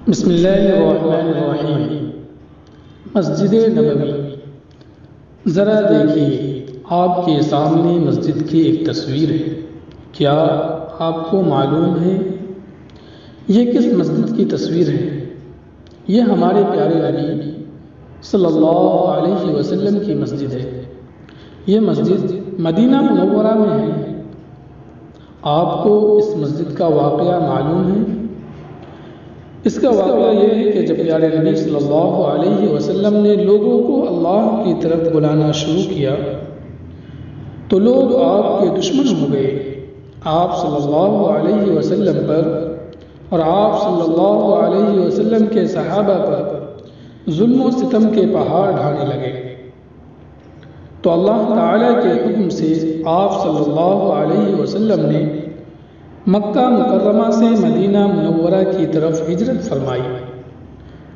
بسم اللہ الرحمن الرحیم۔ مسجد نبوی، ذرا دیکھیے آپ کے سامنے مسجد کی ایک تصویر ہے۔ کیا آپ کو معلوم ہے یہ کس مسجد کی تصویر ہے؟ یہ ہمارے پیارے نبی صلی اللہ علیہ وسلم کی مسجد ہے۔ یہ مسجد مدینہ منورہ میں ہے۔ آپ کو اس مسجد کا واقعہ معلوم ہے؟ اس کا واقعہ یہ ہے کہ جب پیارے نبی صلی اللہ علیہ وسلم نے لوگوں کو اللہ کی طرف بلانا شروع کیا تو لوگ آپ کے دشمن ہو گئے، آپ صلی اللہ علیہ وسلم پر اور آپ صلی اللہ علیہ وسلم کے صحابہ پر ظلم و ستم کے پہاڑ ڈھانے لگے۔ تو اللہ تعالیٰ کے حکم سے آپ صلی اللہ علیہ وسلم نے مکہ مکرمہ سے مدینہ منورہ کی طرف ہجرت فرمائی،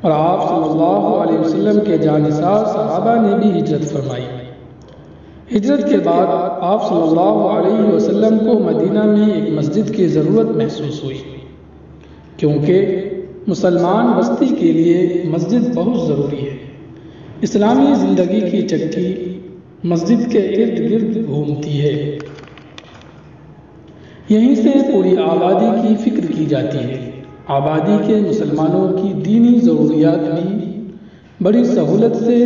اور آپ صلی اللہ علیہ وسلم کے جانثار صحابہ نے بھی ہجرت فرمائی۔ ہجرت کے بعد آپ صلی اللہ علیہ وسلم کو مدینہ میں ایک مسجد کی ضرورت محسوس ہوئی، کیونکہ مسلمان بستی کے لیے مسجد بہت ضروری ہے۔ اسلامی زندگی کی چکی مسجد کے ارد گرد گھومتی ہے، یہیں سے پوری آبادی کی فکر کی جاتی ہے۔ آبادی کے مسلمانوں کی دینی ضروریات بھی بڑی سہولت سے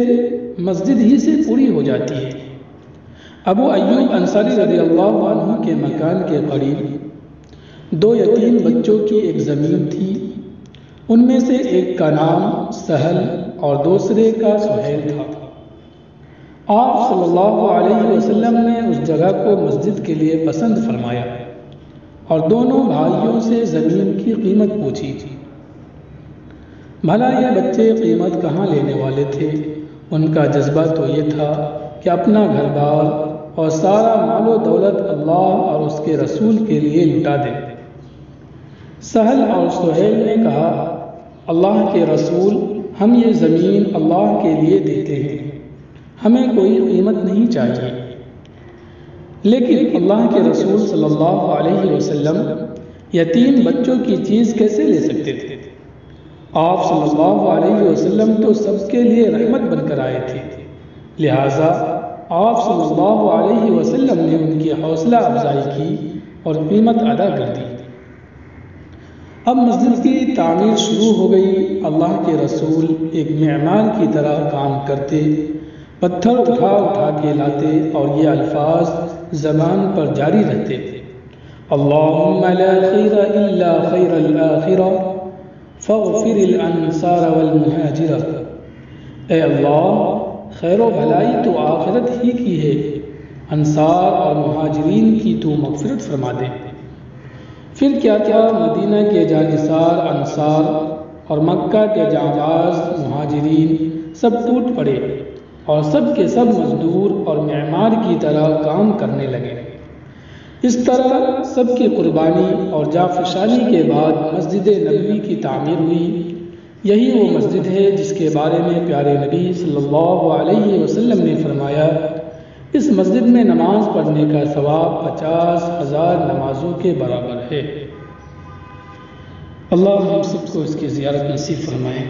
مسجد ہی سے پوری ہو جاتی ہے۔ ابو ایوب انصاری رضی اللہ عنہ کے مکان کے قریب 2 یتیم بچوں کی ایک زمین تھی۔ ان میں سے ایک کا نام سہل اور دوسرے کا سہیل تھا۔ آپ صلی اللہ علیہ وسلم نے اس جگہ کو مسجد کے لیے پسند فرمایا اور دونوں بھائیوں سے زمین کی قیمت پوچھی۔ بھلا یہ بچے قیمت کہاں لینے والے تھے؟ ان کا جذبہ تو یہ تھا کہ اپنا گھر بار اور سارا مال و دولت اللہ اور اس کے رسول کے لیے لٹا دیں۔ سہل اور سہیل نے کہا، اللہ کے رسول، ہم یہ زمین اللہ کے لیے دیتے ہیں، ہمیں کوئی قیمت نہیں چاہیے۔ لیکن اللہ کے رسول صلی اللہ علیہ وسلم یتیم بچوں کی چیز کیسے لے سکتے تھے؟ آپ صلی اللہ علیہ وسلم تو سب کے لیے رحمت بن کر آئے تھے، لہٰذا آپ صلی اللہ علیہ وسلم نے ان کی حوصلہ افزائی کی اور قیمت ادا کر دی۔ اب مسجد کی تعمیر شروع ہو گئی۔ اللہ کے رسول ایک معمار کی طرح کام کرتے، پتھر اٹھا اٹھا کے لاتے اور یہ الفاظ زبان پر جاری رہتے، اللہم لا خیر الا خیر الآخرہ فاغفر الانصار والمہاجرہ۔ اے اللہ، خیر و بھلائی تو آخرت ہی کی ہے، انصار اور مہاجرین کی تو مغفرت فرما دے۔ پھر کیا کیا مدینہ کے جانثار انصار اور مکہ کے جانباز مہاجرین سب ٹوٹ پڑے اور سب کے سب مزدور اور معمار کی طرح کام کرنے لگے۔ اس طرح سب کی قربانی اور جانفشانی کے بعد مسجد نبوی کی تعمیر ہوئی۔ یہی وہ مسجد ہے جس کے بارے میں پیارے نبی صلی اللہ علیہ وسلم نے فرمایا، اس مسجد میں نماز پڑھنے کا ثواب 50,000 نمازوں کے برابر ہے۔ اللہ ہم سب کو اس کی زیارت نصیب فرمائے۔